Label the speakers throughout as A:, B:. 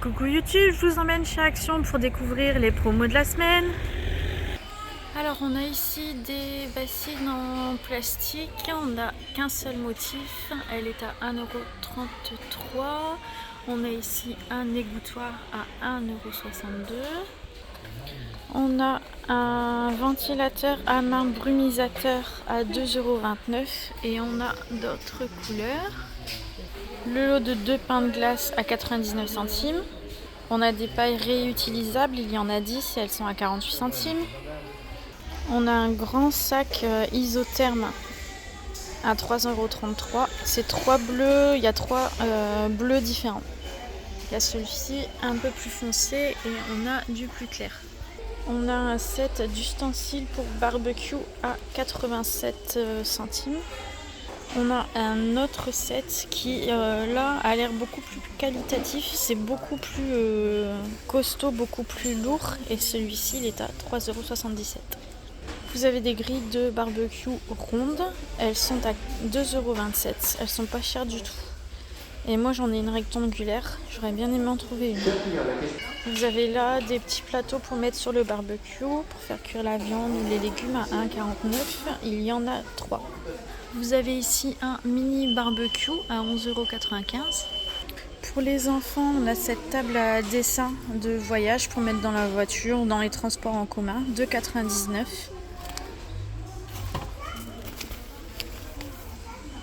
A: Coucou YouTube, je vous emmène chez Action pour découvrir les promos de la semaine. Alors on a ici des bassines en plastique, on n'a qu'un seul motif, elle est à 1,33 €. On a ici un égouttoir à 1,62 €. On a un ventilateur à main brumisateur à 2,29 € et on a d'autres couleurs. Le lot de 2 pains de glace à 99 centimes. On a des pailles réutilisables, il y en a 10 et elles sont à 48 centimes. On a un grand sac isotherme à 3,33 €. C'est 3 bleus, il y a 3 bleus différents. Il y a celui-ci un peu plus foncé et on a du plus clair. On a un set d'ustensiles pour barbecue à 87 centimes. On a un autre set qui là a l'air beaucoup plus qualitatif, c'est beaucoup plus costaud, beaucoup plus lourd et celui-ci il est à 3,77 €. Vous avez des grilles de barbecue rondes, elles sont à 2,27 €, elles sont pas chères du tout. Et moi j'en ai une rectangulaire, j'aurais bien aimé en trouver une. Vous avez là des petits plateaux pour mettre sur le barbecue, pour faire cuire la viande ou les légumes à 1,49 €, il y en a 3. Vous avez ici un mini barbecue à 11,95 €. Pour les enfants, on a cette table à dessin de voyage pour mettre dans la voiture ou dans les transports en commun, 2,99 €.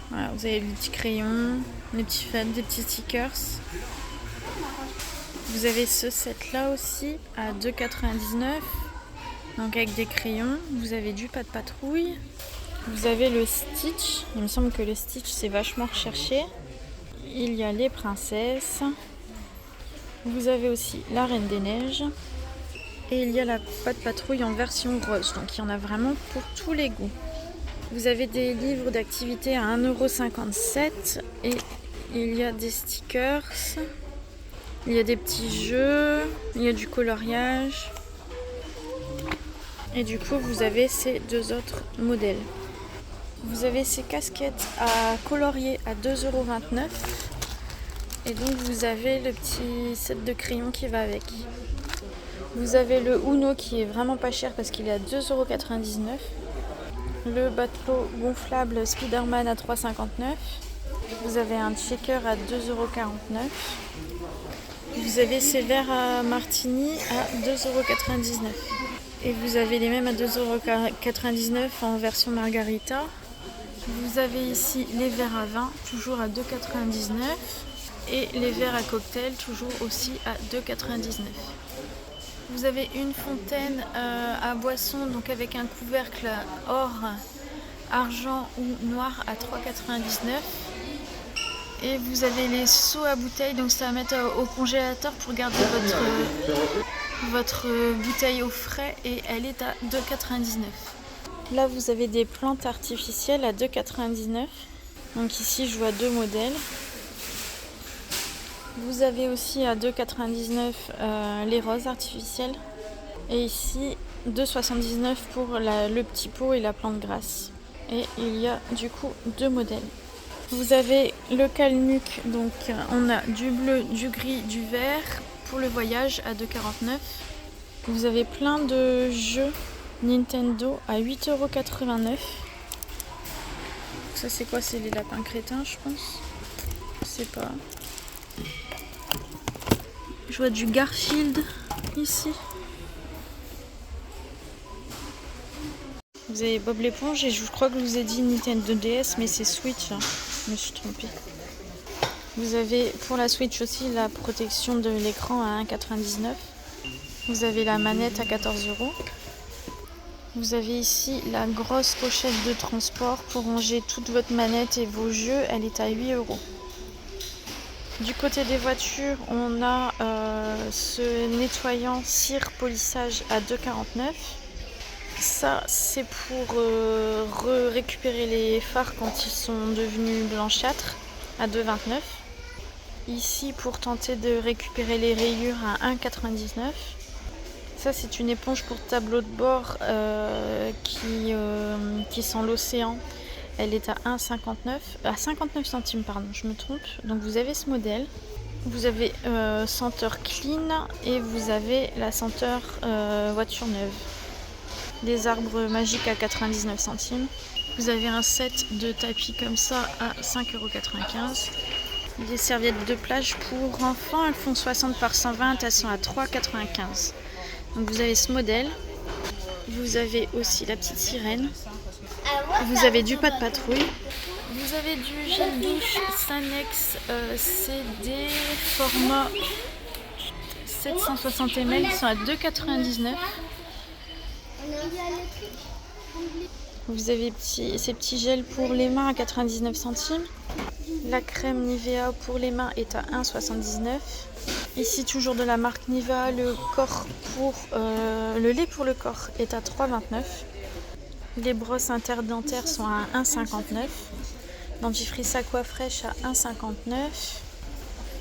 A: Voilà, vous avez des petits crayons, des petits fans, des petits stickers. Vous avez ce set là aussi à 2,99 €, donc avec des crayons. Vous avez du pas de patrouille. Vous avez le Stitch, il me semble que le Stitch c'est vachement recherché. Il y a les princesses. Vous avez aussi la Reine des Neiges. Et il y a la Patte Patrouille en version rose, donc il y en a vraiment pour tous les goûts. Vous avez des livres d'activités à 1,57 € et il y a des stickers. Il y a des petits jeux, il y a du coloriage. Et du coup vous avez ces deux autres modèles. Vous avez ces casquettes à colorier à 2,29 € et donc vous avez le petit set de crayons qui va avec. Vous avez le Uno qui est vraiment pas cher parce qu'il est à 2,99 €. Le bateau gonflable Spider-Man à 3,59 €. Vous avez un checker à 2,49 €. Vous avez ces verres à martini à 2,99 €. Et vous avez les mêmes à 2,99 € en version margarita. Vous avez ici les verres à vin, toujours à 2,99 € et les verres à cocktail, toujours aussi à 2,99 €. Vous avez une fontaine à boisson, donc avec un couvercle or, argent ou noir à 3,99 €. Et vous avez les seaux à bouteilles, donc ça va mettre au congélateur pour garder votre bouteille au frais et elle est à 2,99 €. Là vous avez des plantes artificielles à 2,99 €. Donc ici je vois deux modèles. Vous avez aussi à 2,99 € les roses artificielles. Et ici 2,79 € pour le petit pot et la plante grasse. Et il y a du coup deux modèles. Vous avez le Calmuc, donc on a du bleu, du gris, du vert pour le voyage à 2,49 €. Vous avez plein de jeux Nintendo à 8,89 €. Ça c'est quoi? C'est les lapins crétins je pense. Je sais pas. Je vois du Garfield ici. Vous avez Bob l'éponge et je crois que je vous ai dit Nintendo DS mais c'est Switch, hein. Je me suis trompée. Vous avez pour la Switch aussi la protection de l'écran à 1,99 €. Vous avez la manette à 14 €. Vous avez ici la grosse pochette de transport pour ranger toute votre manette et vos jeux, elle est à 8 €. Du côté des voitures, on a ce nettoyant cire polissage à 2,49 €. Ça, c'est pour récupérer les phares quand ils sont devenus blanchâtres à 2,29 €. Ici, pour tenter de récupérer les rayures à 1,99 €. Ça c'est une éponge pour tableau de bord qui sent l'océan. Elle est à 1,59 à 59 centimes pardon, je me trompe. Donc vous avez ce modèle. Vous avez senteur clean et vous avez la senteur voiture neuve. Des arbres magiques à 99 centimes. Vous avez un set de tapis comme ça à 5,95 €. Des serviettes de plage pour enfants, elles font 60 par 120, elles sont à 3,95 €. Donc vous avez ce modèle. Vous avez aussi la petite sirène. Vous avez du pas de patrouille. Vous avez du gel douche Sanex CD format 760 ml, ils sont à 2,99 €. Vous avez ces petits gels pour les mains à 99 centimes. La crème Nivea pour les mains est à 1,79 €. Ici toujours de la marque Nivea, le lait pour le corps est à 3,29 €. Les brosses interdentaires sont à 1,59 €. Dentifrice Aquafresh à 1,59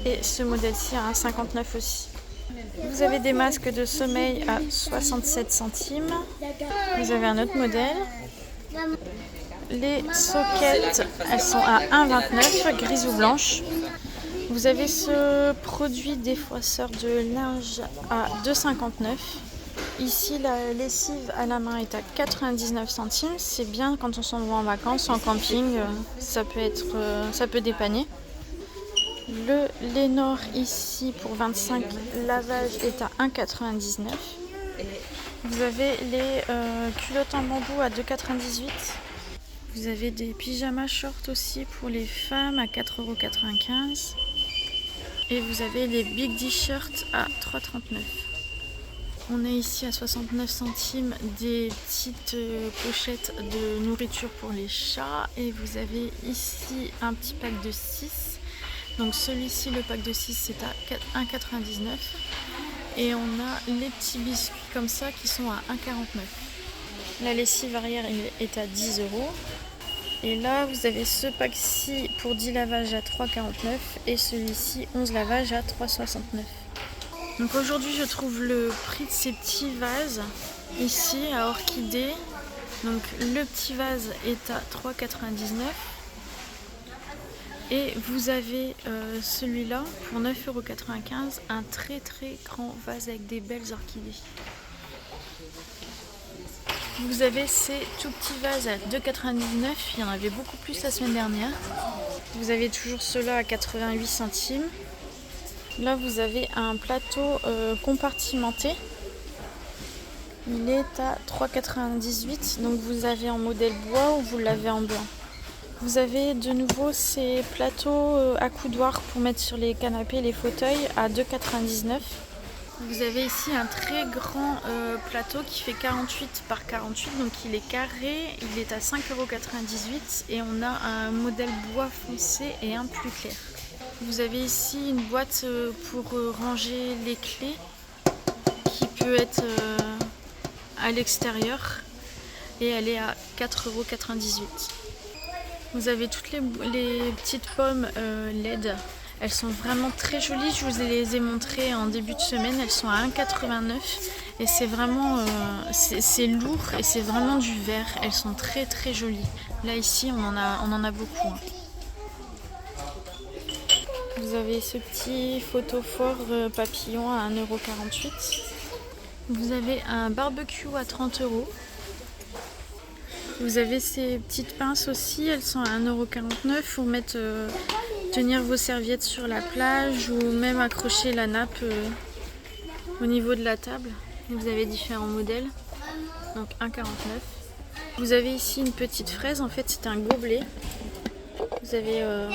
A: € et ce modèle-ci à 1,59 € aussi. Vous avez des masques de sommeil à 67 centimes. Vous avez un autre modèle. Les soquettes, elles sont à 1,29 € grise ou blanche. Vous avez ce produit défroisseur de linge à 2,59 €. Ici, la lessive à la main est à 99 centimes. C'est bien quand on s'en va en vacances, en camping, ça peut dépanner. Le Lénore ici pour 25 lavages est à 1,99 €. Vous avez les culottes en bambou à 2,98 €. Vous avez des pyjamas shorts aussi pour les femmes à 4,95 €. Et vous avez les Big T-shirts à 3,39 €. On est ici à 69 centimes des petites pochettes de nourriture pour les chats. Et vous avez ici un petit pack de 6. Donc celui-ci, le pack de 6, c'est à 1,99 €. Et on a les petits biscuits comme ça qui sont à 1,49 €. La lessive arrière est à 10 €. Et là, vous avez ce pack-ci pour 10 lavages à 3,49 € et celui-ci 11 lavages à 3,69 €. Donc aujourd'hui, je trouve le prix de ces petits vases ici à orchidées. Donc le petit vase est à 3,99 € et vous avez celui-là pour 9,95 €, un très très grand vase avec des belles orchidées. Vous avez ces tout petits vases à 2,99 €, il y en avait beaucoup plus la semaine dernière. Vous avez toujours ceux-là à 88 centimes. Là, vous avez un plateau compartimenté. Il est à 3,98 €. Donc vous avez en modèle bois ou vous l'avez en blanc. Vous avez de nouveau ces plateaux accoudoirs pour mettre sur les canapés, les fauteuils à 2,99 €. Vous avez ici un très grand plateau qui fait 48 par 48, donc il est carré, il est à 5,98 € et on a un modèle bois foncé et un plus clair. Vous avez ici une boîte pour ranger les clés qui peut être à l'extérieur et elle est à 4,98 €. Vous avez toutes les petites pommes LED. Elles sont vraiment très jolies, je vous les ai montrées en début de semaine, elles sont à 1,89 € et c'est vraiment c'est lourd et c'est vraiment du vert, elles sont très très jolies. Là ici on en a beaucoup. Vous avez ce petit photophore papillon à 1,48 €. Vous avez un barbecue à 30 €. Vous avez ces petites pinces aussi, elles sont à 1,49 € pour mettre tenir vos serviettes sur la plage ou même accrocher la nappe au niveau de la table. Vous avez différents modèles, donc 1,49 €. Vous avez ici une petite fraise, en fait c'est un gobelet. Vous avez un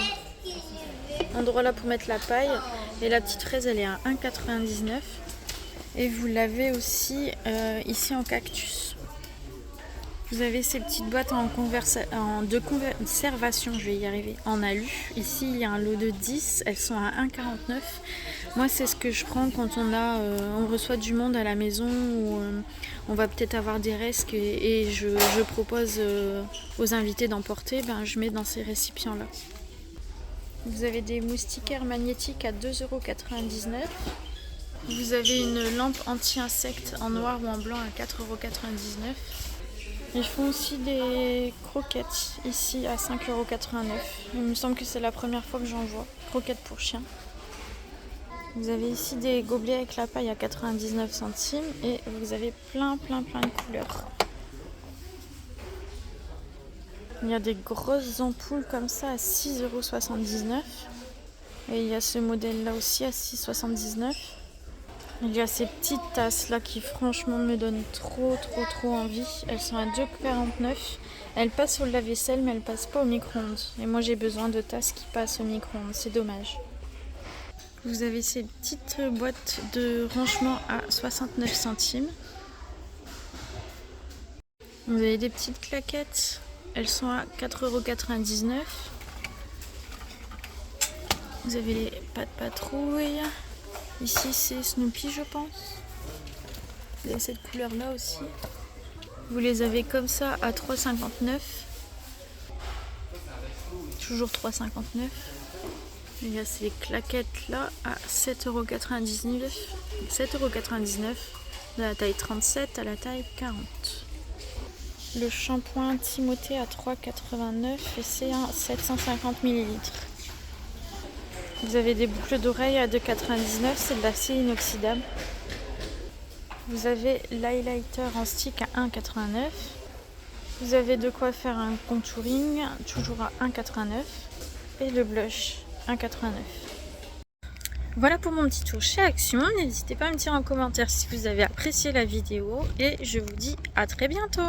A: endroit là pour mettre la paille et la petite fraise elle est à 1,99 €. Et vous l'avez aussi ici en cactus. Vous avez ces petites boîtes de conservation, je vais y arriver, en alu. Ici, il y a un lot de 10, elles sont à 1,49 €. Moi, c'est ce que je prends quand on reçoit du monde à la maison ou on va peut-être avoir des restes et je propose aux invités d'emporter, je mets dans ces récipients-là. Vous avez des moustiquaires magnétiques à 2,99 €. Vous avez une lampe anti-insectes en noir ou en blanc à 4,99 €. Ils font aussi des croquettes ici à 5,89 €. Il me semble que c'est la première fois que j'en vois. Croquettes pour chiens. Vous avez ici des gobelets avec la paille à 99 centimes et vous avez plein de couleurs. Il y a des grosses ampoules comme ça à 6,79 €. Et il y a ce modèle là aussi à 6,79 €. Il y a ces petites tasses là qui franchement me donnent trop envie. Elles sont à 2,49 €. Elles passent au lave-vaisselle mais elles passent pas au micro-ondes. Et moi j'ai besoin de tasses qui passent au micro-ondes, c'est dommage. Vous avez ces petites boîtes de rangement à 69 centimes. Vous avez des petites claquettes, elles sont à 4,99 €. Vous avez les pâtes patrouille. Ici c'est Snoopy je pense. Vous avez cette couleur là aussi. Vous les avez comme ça à 3,59 €. Toujours 3,59 €. Il y a ces claquettes là à 7,99 €. 7,99 € de la taille 37 à la taille 40. Le shampoing Timothée à 3,89 € et c'est un 750 ml. Vous avez des boucles d'oreilles à 2,99 €, c'est de l'acier inoxydable. Vous avez l'highlighter en stick à 1,89 €. Vous avez de quoi faire un contouring, toujours à 1,89 €. Et le blush, 1,89 €. Voilà pour mon petit tour chez Action. N'hésitez pas à me dire en commentaire si vous avez apprécié la vidéo. Et je vous dis à très bientôt.